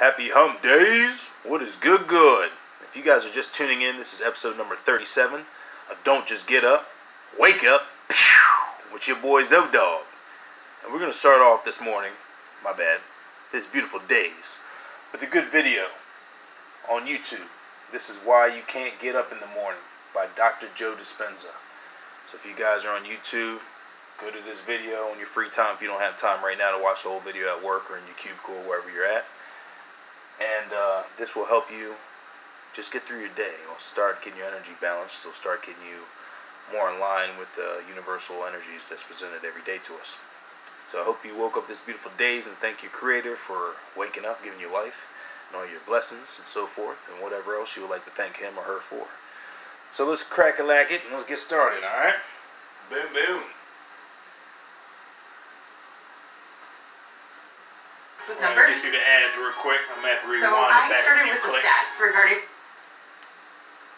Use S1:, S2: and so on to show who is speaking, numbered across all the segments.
S1: Happy hump days. What is good? If you guys are just tuning in, this is episode number 37 of Don't Just Get Up, Wake Up with your boy ZoDog. And we're going to start off this morning, this beautiful DAZE, with a good video on YouTube. This is Why You Can't Get Up in the Morning by Dr. Joe Dispenza. So if you guys are on YouTube, go to this video on your free time if you don't have time right now to watch the whole video at work or in your cubicle or wherever you're at. And this will help you just get through your day. It'll start getting your energy balanced. It'll start getting you more in line with the universal energies that's presented every day to us. So I hope you woke up this beautiful days and thank your Creator for waking up, giving you life, and all your blessings and so forth, and whatever else you would like to thank him or her for. So let's crack-a-lack it and let's get started, alright? Boom, boom.
S2: With
S1: I'm
S2: numbers.
S1: going to get through the ads real quick. I'm going to have to rewind
S2: So
S1: it
S2: I
S1: back a
S2: started
S1: few
S2: with the
S1: clicks.
S2: stats regarding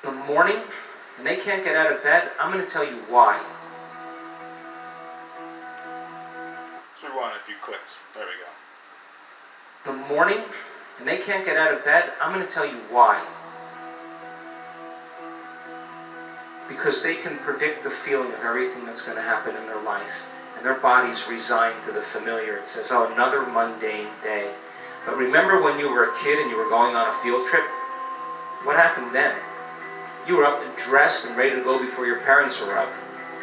S3: In the morning and they can't get out of bed, I'm going to tell you why.
S1: Let's rewind a few clicks. There we go.
S3: In the morning and they can't get out of bed, I'm going to tell you why. Because they can predict the feeling of everything that's going to happen in their life. And their body's resigned to the familiar. It says, oh, another mundane day. But remember when you were a kid and you were going on a field trip? What happened then? You were up and dressed and ready to go before your parents were up.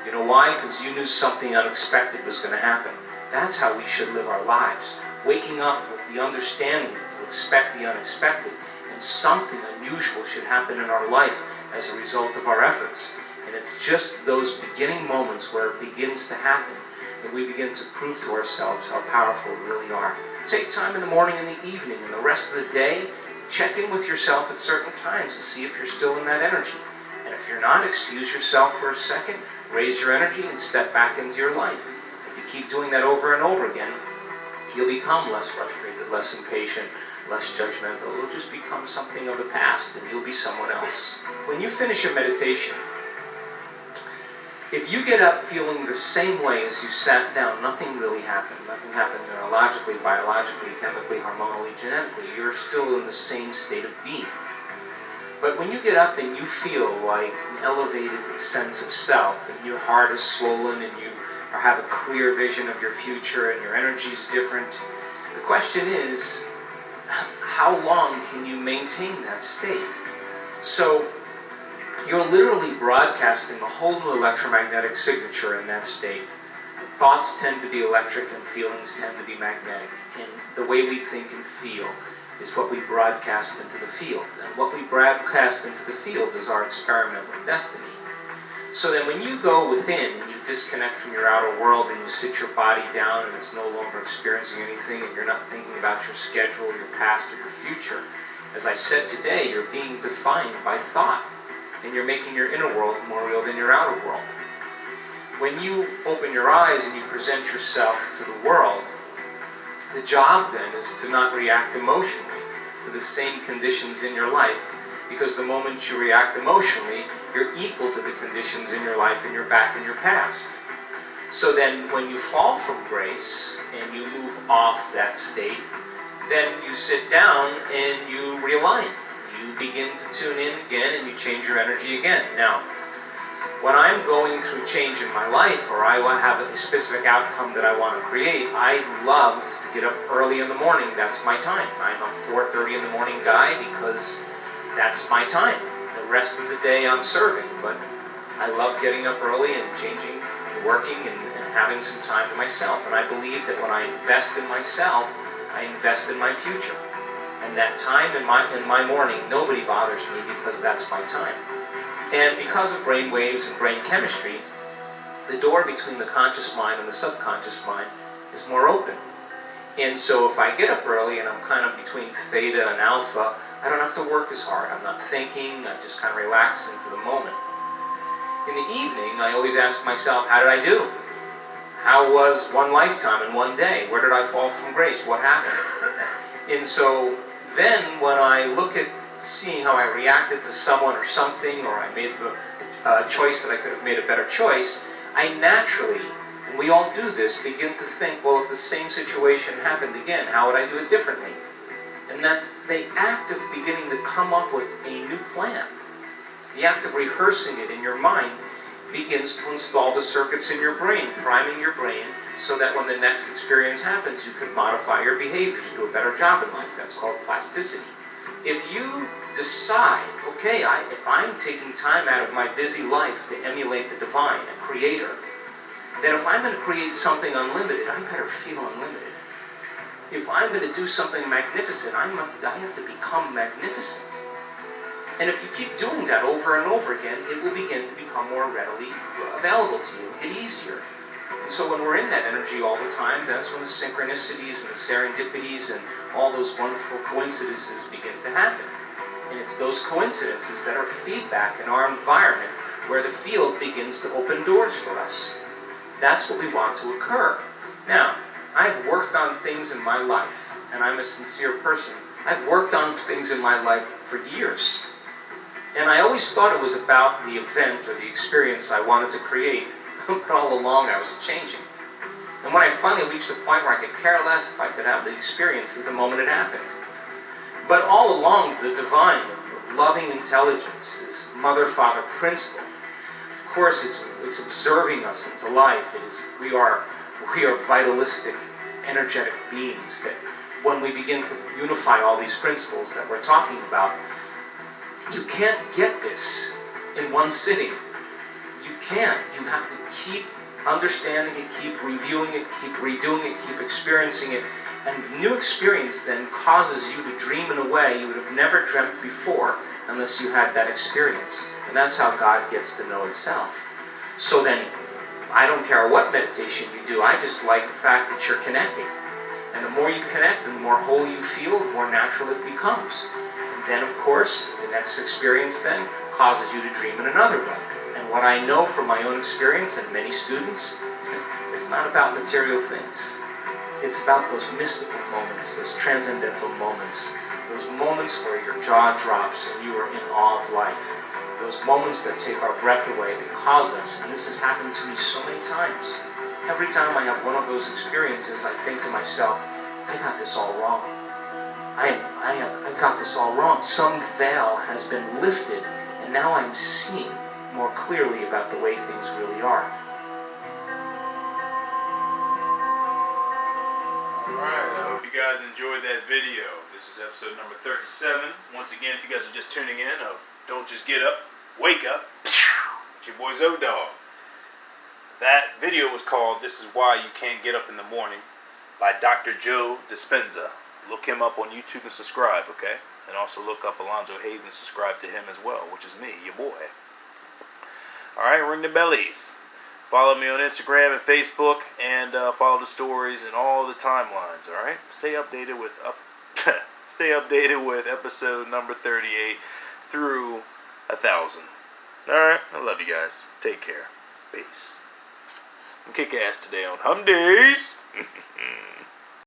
S3: You know why? Because you knew something unexpected was going to happen. That's how we should live our lives. Waking up with the understanding to expect the unexpected. And something unusual should happen in our life as a result of our efforts. And it's just those beginning moments where it begins to happen that we begin to prove to ourselves how powerful we really are. Take time in the morning and the evening and the rest of the day. Check in with yourself at certain times to see if you're still in that energy. And if you're not, excuse yourself for a second, raise your energy, and step back into your life. If you keep doing that over and over again, you'll become less frustrated, less impatient, less judgmental. It'll just become something of the past, and you'll be someone else. When you finish your meditation, if you get up feeling the same way as you sat down, nothing really happened. Nothing happened neurologically, biologically, chemically, hormonally, genetically. You're still in the same state of being. But when you get up and you feel like an elevated sense of self, and your heart is swollen, and you have a clear vision of your future, and your energy's different, the question is, how long can you maintain that state? So, you're literally broadcasting a whole new electromagnetic signature in that state. Thoughts tend to be electric and feelings tend to be magnetic. And the way we think and feel is what we broadcast into the field. And what we broadcast into the field is our experiment with destiny. So then when you go within and you disconnect from your outer world and you sit your body down and it's no longer experiencing anything and you're not thinking about your schedule, your past, or your future, as I said today, you're being defined by thought. And you're making your inner world more real than your outer world. When you open your eyes and you present yourself to the world, the job then is to not react emotionally to the same conditions in your life, because the moment you react emotionally, you're equal to the conditions in your life and you're back in your past. So then when you fall from grace and you move off that state, then you sit down and you realign. You begin to tune in again and you change your energy again. Now, when I'm going through change in my life, or I have a specific outcome that I want to create, I love to get up early in the morning. That's my time. I'm a 4:30 in the morning guy because that's my time. The rest of the day I'm serving, but I love getting up early and changing and working and having some time to myself. And I believe that when I invest in myself, I invest in my future. And that time in my morning, nobody bothers me because that's my time. And because of brain waves and brain chemistry, the door between the conscious mind and the subconscious mind is more open. And so if I get up early and I'm kind of between theta and alpha, I don't have to work as hard. I'm not thinking, I just kind of relax into the moment. In the evening, I always ask myself, how did I do? How was one lifetime in one day? Where did I fall from grace? What happened? And so then when I look at seeing how I reacted to someone or something, or I made the choice that I could have made a better choice, I naturally, and we all do this, begin to think, well, if the same situation happened again, how would I do it differently? And that's the act of beginning to come up with a new plan. The act of rehearsing it in your mind begins to install the circuits in your brain, priming your brain so that when the next experience happens, you can modify your behaviors, you do a better job in life. That's called plasticity. If you decide, okay, if I'm taking time out of my busy life to emulate the divine, a creator, then if I'm going to create something unlimited, I better feel unlimited. If I'm going to do something magnificent, I have to become magnificent. And if you keep doing that over and over again, it will begin to become more readily available to you, get easier. And so when we're in that energy all the time, that's when the synchronicities and the serendipities and all those wonderful coincidences begin to happen. And it's those coincidences that are feedback in our environment where the field begins to open doors for us. That's what we want to occur. Now, I've worked on things in my life, and I'm a sincere person. I've worked on things in my life for years. And I always thought it was about the event or the experience I wanted to create, but all along I was changing. And when I finally reached the point where I could care less if I could have the experience is the moment it happened. But all along, the divine, loving intelligence, this mother-father principle, of course it's observing us into life. We are vitalistic, energetic beings that when we begin to unify all these principles that we're talking about, you can't get this in one sitting. You can't. You have to keep understanding it, keep reviewing it, keep redoing it, keep experiencing it. And new experience then causes you to dream in a way you would have never dreamt before unless you had that experience. And that's how God gets to know itself. So then, I don't care what meditation you do, I just like the fact that you're connecting. And the more you connect and the more whole you feel, the more natural it becomes. And then, of course, the next experience then causes you to dream in another way. And what I know from my own experience and many students, it's not about material things. It's about those mystical moments, those transcendental moments, those moments where your jaw drops and you are in awe of life. Those moments that take our breath away that cause us, and this has happened to me so many times. Every time I have one of those experiences, I think to myself, I got this all wrong. I've got this all wrong. Some veil has been lifted, and now I'm seeing more clearly about the way things really are.
S1: Alright, I hope you guys enjoyed that video. This is episode number 37. Once again, if you guys are just tuning in, don't just get up, wake up. It's your boy ToDAZE. That video was called This Is Why You Can't Get Up in the Morning by Dr. Joe Dispenza. Look him up on YouTube and subscribe, okay? And also look up Alonzo Hayes and subscribe to him as well, which is me, your boy. Alright, ring the bellies. Follow me on Instagram and Facebook, and follow the stories and all the timelines, alright? Stay updated with episode number 38 through 1,000. Alright, I love you guys. Take care. Peace. And kick ass today on Hum Days.